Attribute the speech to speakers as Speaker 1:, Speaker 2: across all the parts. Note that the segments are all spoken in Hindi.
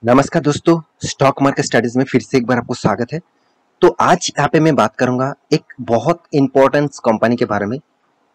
Speaker 1: नमस्कार दोस्तों, स्टॉक मार्केट स्टडीज में फिर से एक बार आपको स्वागत है। तो आज यहाँ पे मैं बात करूंगा एक बहुत इंपॉर्टेंट कंपनी के बारे में।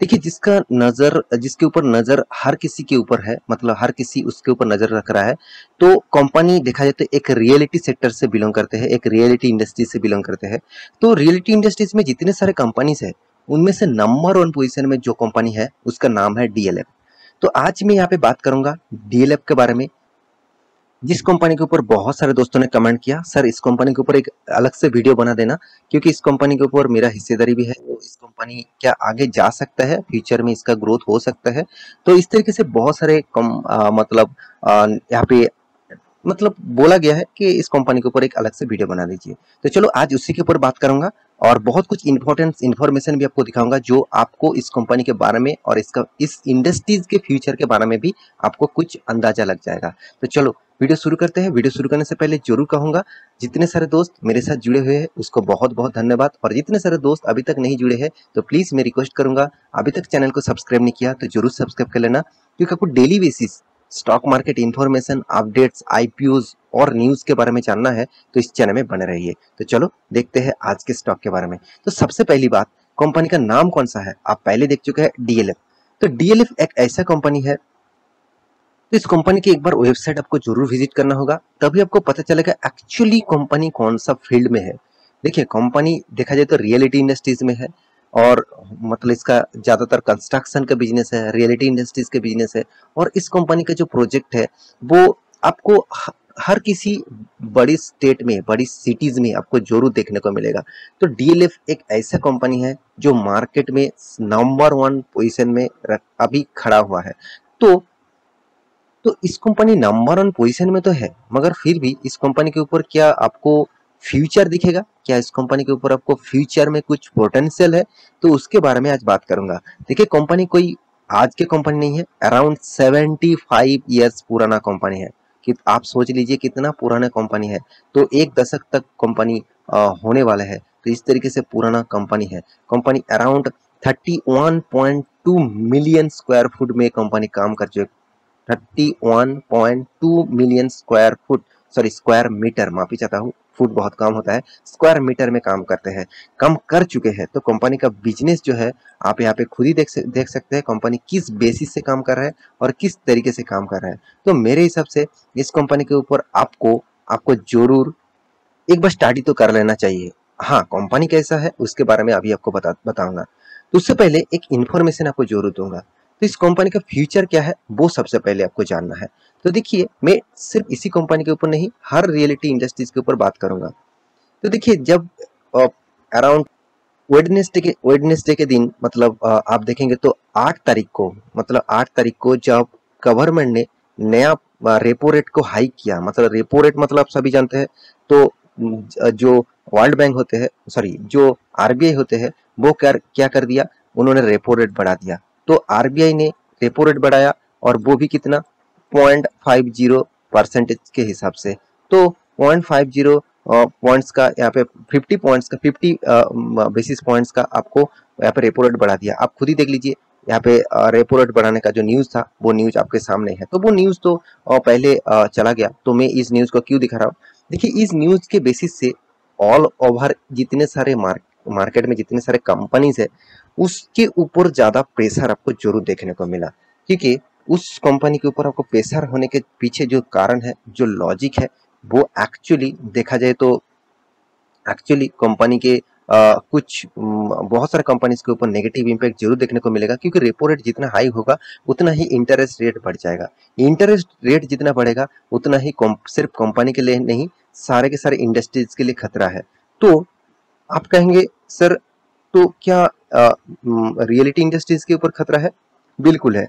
Speaker 1: देखिए, जिसके ऊपर नजर हर किसी के ऊपर है, मतलब हर किसी उसके ऊपर नजर रख रहा है। तो कंपनी देखा जाए तो एक रियलिटी सेक्टर से बिलोंग करते हैं, एक रियलिटी इंडस्ट्री से बिलोंग करते हैं। तो रियलिटी इंडस्ट्रीज में जितने सारे कंपनीज है, उनमें से नंबर 1 पोजीशन में जो कंपनी है उसका नाम है डीएलएफ। तो आज मैं यहाँ पे बात करूंगा डीएलएफ के बारे में, जिस कंपनी के ऊपर बहुत सारे दोस्तों ने कमेंट किया, सर इस कंपनी के ऊपर एक अलग से वीडियो बना देना, क्योंकि इस कंपनी के ऊपर मेरा हिस्सेदारी भी है। तो इस कंपनी क्या आगे जा सकता है, फ्यूचर में इसका ग्रोथ हो सकता है। तो इस तरीके से बहुत सारे यहाँ पे मतलब बोला गया है कि इस कंपनी के ऊपर एक अलग से वीडियो बना दीजिए। तो चलो आज उसी के ऊपर बात करूंगा और बहुत कुछ इंपॉर्टेंट इन्फॉर्मेशन भी आपको दिखाऊंगा, जो आपको इस कंपनी के बारे में और इस इंडस्ट्रीज के फ्यूचर के बारे में भी आपको कुछ अंदाजा लग जाएगा। तो चलो वीडियो शुरू करते हैं। वीडियो शुरू करने से पहले जरूर कहूंगा, जितने सारे दोस्त मेरे साथ जुड़े हुए हैं उसको बहुत बहुत धन्यवाद, और जितने सारे दोस्त अभी तक नहीं जुड़े हैं तो प्लीज मैं रिक्वेस्ट करूंगा, अभी तक चैनल को सब्सक्राइब नहीं किया तो जरूर सब्सक्राइब कर लेना, क्योंकि आपको daily basis stock market information, updates, IPOs और न्यूज के बारे में जानना है तो इस चैनल में बने रहिए। तो चलो देखते हैं आज के स्टॉक के बारे में। तो सबसे पहली बात, कंपनी का नाम कौन सा है, आप पहले देख चुके हैं, डीएलएफ। तो डीएलएफ एक ऐसा कंपनी है, तो इस कंपनी की एक बार वेबसाइट आपको जरूर विजिट करना होगा, तभी आपको पता चलेगा एक्चुअली कंपनी कौन सा फील्ड में है। देखिए, कंपनी देखा जाए तो रियलिटी इंडस्ट्रीज में है, और मतलब इसका ज्यादातर कंस्ट्रक्शन का बिजनेस है, रियलिटी इंडस्ट्रीज के बिजनेस है। और इस कंपनी का जो प्रोजेक्ट है वो आपको हर किसी बड़ी स्टेट में, बड़ी सिटीज में आपको जरूर देखने को मिलेगा। तो डीएलएफ एक ऐसा कंपनी है जो मार्केट में नंबर 1 पोजीशन में अभी खड़ा हुआ है। तो इस कंपनी नंबर 1 पोजीशन में तो है, मगर फिर भी इस कंपनी के ऊपर क्या आपको फ्यूचर दिखेगा, क्या इस कंपनी के ऊपर आपको फ्यूचर में कुछ पोटेंशियल है, तो उसके बारे में आज बात करूंगा। देखिए, कंपनी कोई आज के कंपनी नहीं है, अराउंड 75 ईयर्स पुराना कंपनी है। कि आप सोच लीजिए कितना पुराना कंपनी है। तो एक दशक तक कंपनी होने वाला है, तो इस तरीके से पुराना कंपनी है। Company around 31.2 million square foot में कंपनी काम कर चुकी, 31.2 million square foot, sorry square metre, माफी चाहता हूँ, फुट बहुत कम होता है, स्क्वायर मीटर में काम करते हैं, काम कर चुके हैं। तो कंपनी का बिजनेस जो है आप यहाँ पे खुद ही देख सकते हैं कंपनी किस बेसिस से काम कर रहा है और किस तरीके से काम कर रहा है। तो मेरे हिसाब से इस कंपनी के ऊपर आपको आपको जरूर एक बार स्टडी तो कर लेना चाहिए। हाँ, कंपनी कैसा है उसके बारे में अभी आपको बताऊंगा। तो उससे पहले एक इन्फॉर्मेशन आपको जरूर दूंगा। तो इस कंपनी का फ्यूचर क्या है वो सबसे पहले आपको जानना है। तो देखिए, मैं सिर्फ इसी कंपनी के ऊपर नहीं, हर रियलिटी इंडस्ट्रीज के ऊपर बात करूंगा। तो देखिए, जब अराउंड वेडनेसडे के दिन, मतलब आप देखेंगे तो 8 तारीख को, मतलब 8 तारीख को जब गवर्नमेंट ने नया रेपो रेट को हाइक किया, मतलब रेपो रेट मतलब आप सभी जानते हैं। तो जो वर्ल्ड बैंक होते हैं, सॉरी जो आरबीआई होते हैं, वो क्या कर दिया, उन्होंने रेपो रेट बढ़ा दिया। तो आरबीआई ने रेपो रेट बढ़ाया, और वो भी कितना, 0.50% के हिसाब से। तो 0.50 पॉइंट्स का यहाँ पे 50 पॉइंट्स का 50 बेसिस पॉइंट्स का आपको यहाँ पे रेपो रेट बढ़ा दिया। आप खुद ही देख लीजिए, यहाँ पे रेपो रेट बढ़ाने का जो न्यूज था वो न्यूज आपके सामने है। तो वो न्यूज तो पहले चला गया, तो मैं इस न्यूज को क्यों दिखा रहा हूँ। देखिए, इस न्यूज के बेसिस से ऑल ओवर जितने सारे मार्केट में जितने सारे कंपनीज है, उसके ऊपर ज्यादा प्रेशर आपको जरूर देखने को मिला। क्योंकि उस कंपनी के ऊपर आपको प्रेशर होने के पीछे जो कारण है, जो लॉजिक है, वो एक्चुअली देखा जाए तो एक्चुअली कंपनी के कुछ बहुत सारे कंपनीज के ऊपर नेगेटिव इम्पैक्ट जरूर देखने को मिलेगा। क्योंकि रेपो रेट जितना हाई होगा उतना ही इंटरेस्ट रेट बढ़ जाएगा। इंटरेस्ट रेट जितना बढ़ेगा उतना ही सिर्फ कंपनी के लिए नहीं, सारे के सारे इंडस्ट्रीज के लिए खतरा है। तो आप कहेंगे, सर तो क्या रियलिटी इंडस्ट्रीज के ऊपर खतरा है? बिल्कुल है।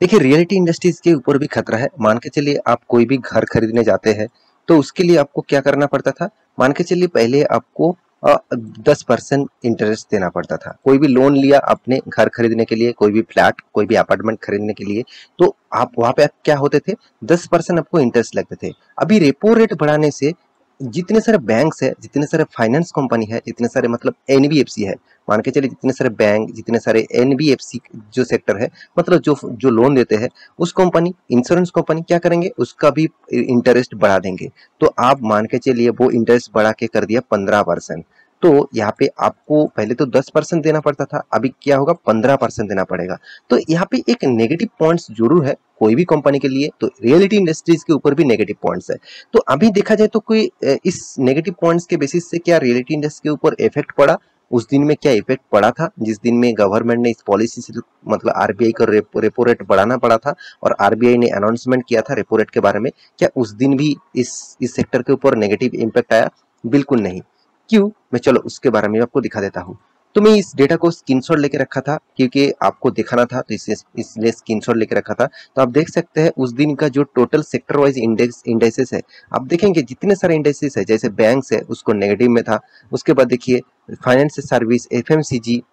Speaker 1: देखिए, रियलिटी इंडस्ट्रीज के ऊपर भी खतरा है। मान के चलिए आप कोई भी घर खरीदने जाते हैं, तो उसके लिए आपको क्या करना पड़ता था, मान के चलिए पहले आपको 10% इंटरेस्ट देना पड़ता था। कोई भी लोन लिया आपने घर खरीदने के लिए, कोई भी फ्लैट, कोई भी अपार्टमेंट खरीदने के लिए, तो आप वहां पे क्या होते थे, 10% आपको इंटरेस्ट लगते थे। अभी रेपो रेट बढ़ाने से जितने सारे बैंक्स है, जितने सारे फाइनेंस कंपनी है, जितने सारे मतलब एनबीएफसी है, मान के चलिए जितने सारे बैंक, जितने सारे एनबीएफसी जो सेक्टर है, मतलब जो लोन देते हैं, उस कंपनी, इंश्योरेंस कंपनी क्या करेंगे, उसका भी इंटरेस्ट बढ़ा देंगे। तो आप मान के चलिए वो इंटरेस्ट बढ़ा के कर दिया 15%। तो यहाँ पे आपको पहले तो 10% देना पड़ता था, अभी क्या होगा, 15% देना पड़ेगा। तो यहाँ पे एक नेगेटिव पॉइंट्स जरूर है कोई भी कंपनी के लिए, तो रियलिटी इंडस्ट्रीज के ऊपर भी नेगेटिव पॉइंट्स है। तो अभी देखा जाए तो कोई इस नेगेटिव पॉइंट्स के बेसिस से क्या रियलिटी इंडेक्स के ऊपर इफेक्ट पड़ा, उस दिन में क्या इफेक्ट पड़ा था जिस दिन में गवर्नमेंट ने इस पॉलिसी से मतलब आरबीआई को रेपो रेट बढ़ाना पड़ा था और आरबीआई ने अनाउंसमेंट किया था रेपो रेट के बारे में, क्या उस दिन भी इस सेक्टर के ऊपर नेगेटिव इम्पैक्ट आया? बिल्कुल नहीं। क्यों? मैं चलो उसके बारे में आपको दिखा देता हूँ। तो मैं इस डेटा को स्क्रीनशॉट लेके रखा था क्योंकि आपको दिखाना था, तो इसलिए स्क्रीनशॉट लेके रखा था। तो आप देख सकते हैं उस दिन का जो टोटल सेक्टर वाइज इंडेक्सेस है, आप देखेंगे जितने सारे इंडेक्सेस है, जैसे बैंक्स है उसको नेगेटिव में था। उसके बाद देखिए फाइनेंस सर्विस, एफएमसीजी,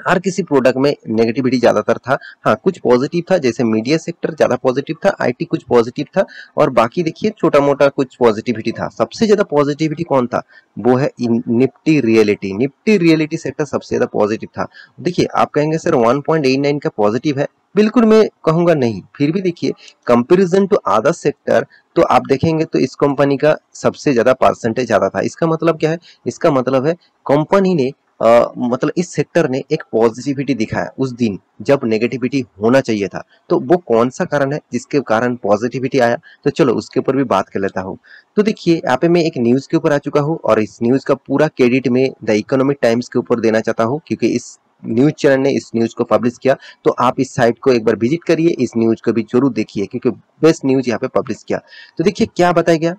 Speaker 1: हर किसी प्रोडक्ट में नेगेटिविटी ज्यादातर था। हाँ, कुछ पॉजिटिव था, जैसे मीडिया सेक्टर ज्यादा पॉजिटिव था, आईटी कुछ पॉजिटिव था, और बाकी देखिए छोटा मोटा कुछ पॉजिटिविटी था। सबसे ज्यादा पॉजिटिविटी कौन था? वो है Nifty reality. Nifty reality sector सबसे ज्यादा पॉजिटिव था। देखिए आप कहेंगे सर 1.89 का पॉजिटिव है, बिल्कुल मैं कहूंगा नहीं। फिर भी देखिए कंपेरिजन टू अदर सेक्टर, तो आप देखेंगे तो इस कंपनी का सबसे ज्यादा परसेंटेज ज्यादा था। इसका मतलब क्या है? इसका मतलब है कंपनी ने मतलब इस सेक्टर ने एक पॉजिटिविटी दिखाया उस दिन जब नेगेटिविटी होना चाहिए था। तो वो कौन सा कारण है जिसके कारण पॉजिटिविटी आया? तो चलो उसके ऊपर भी बात कर लेता हूँ। तो देखिए यहाँ पे मैं एक न्यूज के ऊपर आ चुका हूँ और इस न्यूज का पूरा क्रेडिट में द इकोनॉमिक टाइम्स के ऊपर देना चाहता हूँ, क्योंकि इस न्यूज चैनल ने इस न्यूज को पब्लिश किया। तो आप इस साइट को एक बार विजिट करिए, इस न्यूज को भी जरूर देखिए क्योंकि बेस्ट न्यूज यहाँ पे पब्लिश किया। तो देखिए क्या बताया गया,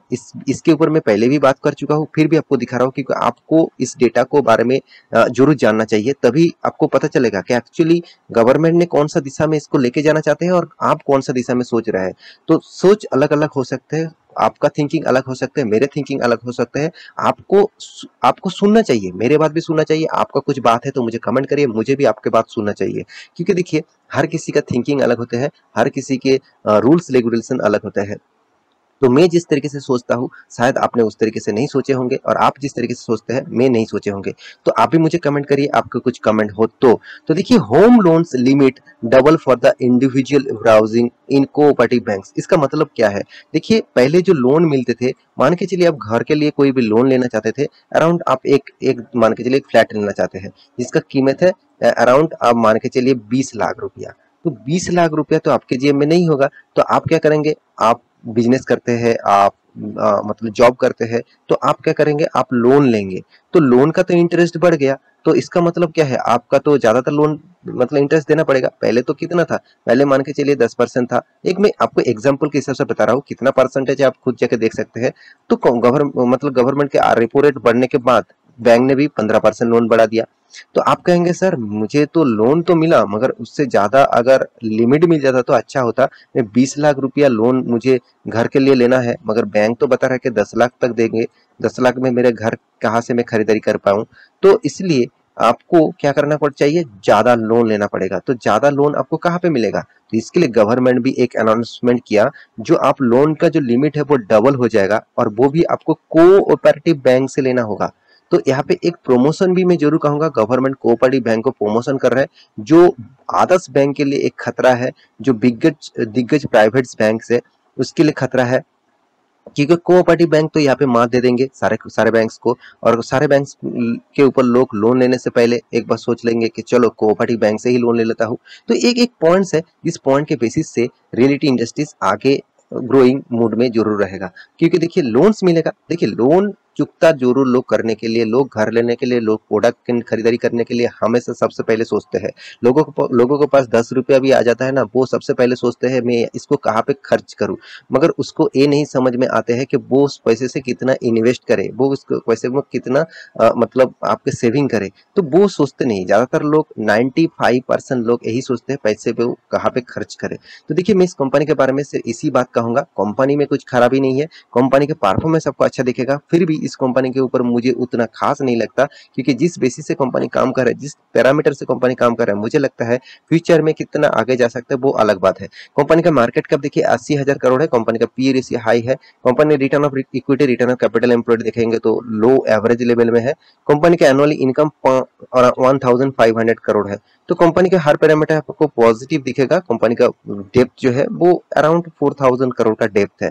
Speaker 1: इसके ऊपर मैं पहले भी बात कर चुका हूँ, फिर भी आपको दिखा रहा हूँ क्योंकि आपको इस डेटा को बारे में जरूर जानना चाहिए, तभी आपको पता चलेगा कि एक्चुअली गवर्नमेंट ने कौन सा दिशा में इसको लेके जाना चाहते हैं और आप कौन सा दिशा में सोच रहे हैं। तो सोच अलग अलग हो सकते हैं, आपका थिंकिंग अलग हो सकते हैं, मेरे थिंकिंग अलग हो सकते हैं। आपको सुनना चाहिए, मेरे बात भी सुनना चाहिए। आपका कुछ बात है तो मुझे कमेंट करिए, मुझे भी आपके बात सुनना चाहिए, क्योंकि देखिए हर किसी का थिंकिंग अलग होते हैं, हर किसी के रूल्स रेगुलेशन अलग होते हैं। तो मैं जिस तरीके से सोचता हूँ शायद आपने उस तरीके से नहीं सोचे होंगे, और आप जिस तरीके से सोचते हैं मैं नहीं सोचे होंगे। तो आप भी मुझे कमेंट करिए, आपके कुछ कमेंट हो तो देखिए home loans limit double for the individual browsing in cooperative banks. इसका मतलब क्या है? देखिए पहले जो लोन मिलते थे, मान के चलिए आप घर के लिए कोई भी लोन लेना चाहते थे, अराउंड आप एक एक मान के चलिए एक फ्लैट लेना चाहते हैं जिसका कीमत है अराउंड आप मान के चलिए 20 लाख रुपया। तो 20 लाख रुपया तो आपके जेब में नहीं होगा। तो आप क्या करेंगे? आप बिजनेस करते हैं, आप मतलब जॉब करते हैं, तो आप क्या करेंगे? आप लोन लेंगे। तो लोन का तो इंटरेस्ट बढ़ गया, तो इसका मतलब क्या है? आपका तो ज्यादातर लोन मतलब इंटरेस्ट देना पड़ेगा। पहले तो कितना था? पहले मान के चलिए 10% था। एक मैं आपको एग्जांपल के हिसाब से बता रहा हूँ, कितना परसेंटेज आप खुद जाके देख सकते हैं। तो गवर्नमेंट के रेपो रेट बढ़ने के बाद बैंक ने भी 15% लोन बढ़ा दिया। तो आप कहेंगे सर मुझे तो लोन तो मिला, मगर उससे ज्यादा अगर लिमिट मिल जाता तो अच्छा होता। मैं 20 लाख रुपया लोन मुझे घर के लिए लेना है, मगर बैंक तो बता रहा है कि 10 लाख तक देंगे। 10 लाख में मेरे घर कहाँ से मैं खरीदारी कर पाऊं? तो इसलिए आपको क्या करना पड़ चाहिए? ज्यादा लोन लेना पड़ेगा। तो ज्यादा लोन आपको कहाँ पे मिलेगा? तो इसके लिए गवर्नमेंट भी एक अनाउंसमेंट किया, जो आप लोन का जो लिमिट है वो डबल हो जाएगा, और वो भी आपको कोऑपरेटिव बैंक से लेना होगा। तो यहाँ पे एक प्रमोशन भी मैं जरूर कहूंगा, गवर्नमेंट कोऑपरेटिव बैंक को प्रमोशन कर रहा है, जो आदर्श बैंक के लिए एक खतरा है, जो दिग्गज दिग्गज प्राइवेट बैंक है उसके लिए खतरा है। क्योंकि कोऑपरेटिव बैंक तो यहाँ पे मात दे देंगे सारे सारे बैंक्स को, और सारे बैंक्स के ऊपर लोग लोन लेने से पहले एक बार सोच लेंगे कि चलो कोऑपरेटिव बैंक से ही लोन ले लेता हूँ। तो एक एक पॉइंट्स है, इस पॉइंट के बेसिस से रियलिटी इंडस्ट्रीज आगे ग्रोइंग मूड में जरूर रहेगा, क्योंकि देखिए लोन्स मिलेगा। देखिए लोन चुकता जरूर लोग करने के लिए, लोग घर लेने के लिए, लोग प्रोडक्ट खरीदारी करने के लिए हमेशा सबसे पहले सोचते हैं। लोगों के पास 10 रुपया भी आ जाता है ना, वो सबसे पहले सोचते हैं मैं इसको कहाँ पे खर्च करूँ। मगर उसको ये नहीं समझ में आते हैं कि वो उस पैसे से कितना इन्वेस्ट करे, वो उस पैसे में कितना मतलब आपके सेविंग करे। तो वो सोचते नहीं, ज्यादातर लोग 95% लोग यही सोचते हैं पैसे पे वो कहाँ पे खर्च करे। तो देखिए मैं इस कंपनी के बारे में सिर्फ इसी बात कहूंगा, कंपनी में कुछ खराबी नहीं है, कंपनी के परफॉर्मेंस आपको अच्छा दिखेगा। फिर भी इस कंपनी के ऊपर मुझे उतना खास नहीं लगता, क्योंकि जिस बेसिस से कंपनी काम कर रहा है, जिस पैरामीटर से कंपनी काम कर रहा है, मुझे लगता है फ्यूचर में कितना आगे जा सकता है वो अलग बात है। कंपनी का मार्केट कैप देखिए 80,000 करोड़ है, कंपनी का पी रेशियो हाई है, company return of equity, return of capital employed देखेंगे तो लो एवरेज लेवल में है, कंपनी का एनुअली इनकम 1500 करोड़ है। तो कंपनी के हर पैरामीटर आपको पॉजिटिव दिखेगा। कंपनी का डेप्थ जो है वो अराउंड 4000 करोड़ का डेप्थ है।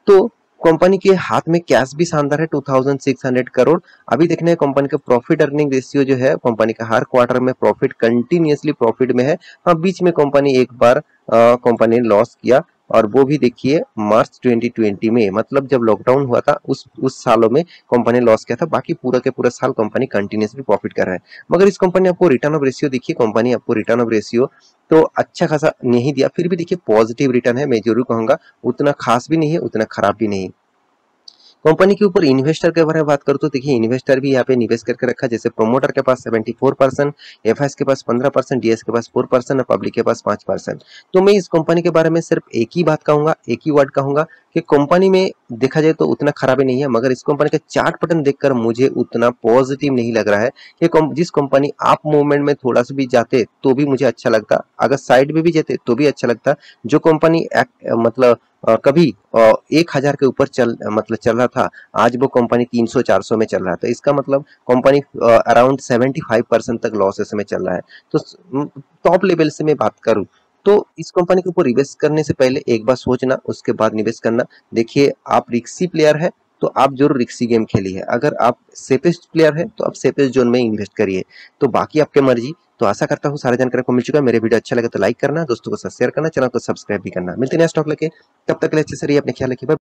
Speaker 1: तो कंपनी के हाथ में कैश भी शानदार है 2600 करोड़। अभी देखने कंपनी का प्रॉफिट अर्निंग रेशियो जो है, कंपनी का हर क्वार्टर में प्रॉफिट कंटिन्यूअसली प्रॉफिट में है। हाँ, बीच में कंपनी एक बार कंपनी ने लॉस किया, और वो भी देखिए मार्च 2020 में, मतलब जब लॉकडाउन हुआ था उस सालों में कंपनी लॉस किया था। बाकी पूरा के पूरा साल कंपनी कंटिन्यूअसली प्रॉफिट कर रहा है। मगर इस कंपनी आपको रिटर्न ऑफ रेशियो देखिए, कंपनी आपको रिटर्न ऑफ रेशियो तो अच्छा खासा नहीं दिया, फिर भी देखिए पॉजिटिव रिटर्न है। मैं जरूर कहूंगा उतना खास भी नहीं है, उतना खराब भी नहीं। कंपनी के ऊपर इन्वेस्टर के बारे में बात करूं तो देखिए इन्वेस्टर भी यहाँ पे निवेश करके रखा है। जैसे प्रोमोटर के पास 74%, एफआईएस के पास 15%, डीएस के पास 4% और पब्लिक के पास 5%। तो मैं इस कंपनी के बारे में सिर्फ एक ही बात कहूंगा, एक ही वर्ड कहूंगा कि कंपनी में देखा जाए तो उतना खराबी नहीं है, मगर इस कंपनी का चार्ट पैटर्न देखकर मुझे उतना पॉजिटिव नहीं लग रहा है। कि जिस कंपनी आप मूवमेंट में थोड़ा सा भी जाते तो भी मुझे अच्छा लगता, अगर साइड में भी जाते तो भी अच्छा लगता। जो कंपनी मतलब कभी 1000 के ऊपर चल रहा था, आज वो कंपनी 300-400 में चल रहा था। इसका मतलब कंपनी अराउंड 75% तक लॉसेस में चल रहा है। तो टॉप लेवल से मैं बात करूं तो इस कंपनी के ऊपर इन्वेस्ट करने से पहले एक बार सोचना, उसके बाद निवेश करना। देखिए आप रिक्सी प्लेयर है तो आप जरूर रिक्सी गेम खेलिए, अगर आप सेफेस्ट प्लेयर है तो आप सेफेस्ट जोन में इन्वेस्ट करिए। तो बाकी आपके मर्जी। तो आशा करता हूँ सारी जानकारी को मिल चुका है। मेरे वीडियो अच्छा लगे तो लाइक करना, दोस्तों को शेयर करना, चैनल को सब्सक्राइब भी करना। मिलते हैं नेक्स्ट टॉक लेके, तब तक के लिए अच्छे से रहिए, अपने ख्याल रखिए।